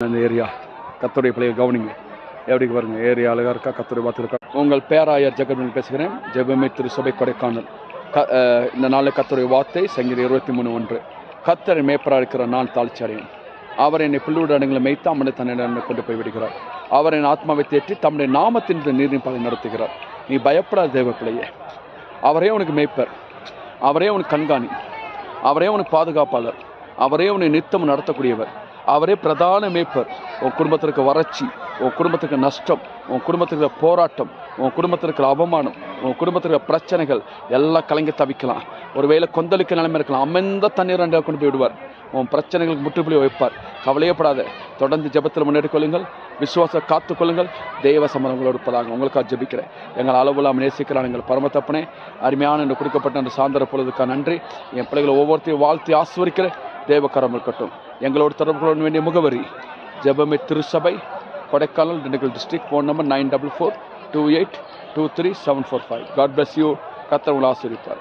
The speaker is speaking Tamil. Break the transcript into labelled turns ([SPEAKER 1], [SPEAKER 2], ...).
[SPEAKER 1] இந்த ஏரியா கத்தருடைய பிள்ளைகள் கவனிங்க, எப்படி பாருங்க, ஏரியா அழகாக இருக்கா, கத்தருடைய வார்த்தை இருக்கா. உங்கள் பேராயர் ஜெகன் பேசுகிறேன். ஜெபமே திருசபை கொடைக்கானல். இந்த நாளில் கத்தருடைய வார்த்தை சங்கீதம் 23:1. கத்தரை மேய்ப்பராக இருக்கிற நான் தாழ்ச்சி அடையேன். அவர் என்னை புல்லுடங்களை மேய்த்து அம்மனை தன்னை கொண்டு போய் விடுகிறார். அவர் என் ஆத்மாவை தேற்றி தம்முடைய நாமத்தின் நீரின் பாதை நடத்துகிறார். நீ பயப்படாத தேவ பிள்ளையே. அவரே உனக்கு மேய்ப்பர், அவரே உனக்கு கண்காணி, அவரே உனக்கு பாதுகாப்பாளர், அவரே உன்னை நித்தம் நடத்தக்கூடியவர், அவரே பிரதான மேய்ப்பர். உன் குடும்பத்திற்கு வறட்சி, உன் குடும்பத்துக்கு நஷ்டம், உன் குடும்பத்துக்கு போராட்டம், உன் குடும்பத்திற்கு அவமானம், உன் குடும்பத்திற்கு பிரச்சனைகள் எல்லாம் கலங்கி தவிக்கலாம். ஒருவேளை கொந்தளிக்க நிலைமை இருக்கலாம், அமைந்த தண்ணீர் அண்டை கொண்டு போய் விடுவார். உன் பிரச்சனைகளுக்கு முற்றுப்புள்ளி வைப்பார். கவலையப்படாத, தொடர்ந்து ஜெபத்தில் முன்னேறிக் கொள்ளுங்கள், விசுவாச காத்துக்கொள்ளுங்கள். தெய்வ சமரங்களோடு இருப்பதாக உங்களுக்காக ஜெபிக்கிறேன். எங்கள் அளவுலாம் நேசிக்கிறான் எங்கள் பரம தப்பனே. அருமையான என்று கொடுக்கப்பட்ட அந்த சாயந்தர பொழுதுக்காக நன்றி. என் பிள்ளைகளை ஒவ்வொருத்தையும் வாழ்த்தி ஆசிர்வதிக்கிறேன். தேவக்கரம் இருக்கட்டும். எங்களோடு தொடர்பு கொள்ள வேண்டிய முகவரி ஜெபமே திருசபை, Kodaikanal, Dindigul district. Phone number 9442823745. God bless you. கர்த்தர் உங்களை ஆசீர்வதிப்பார்.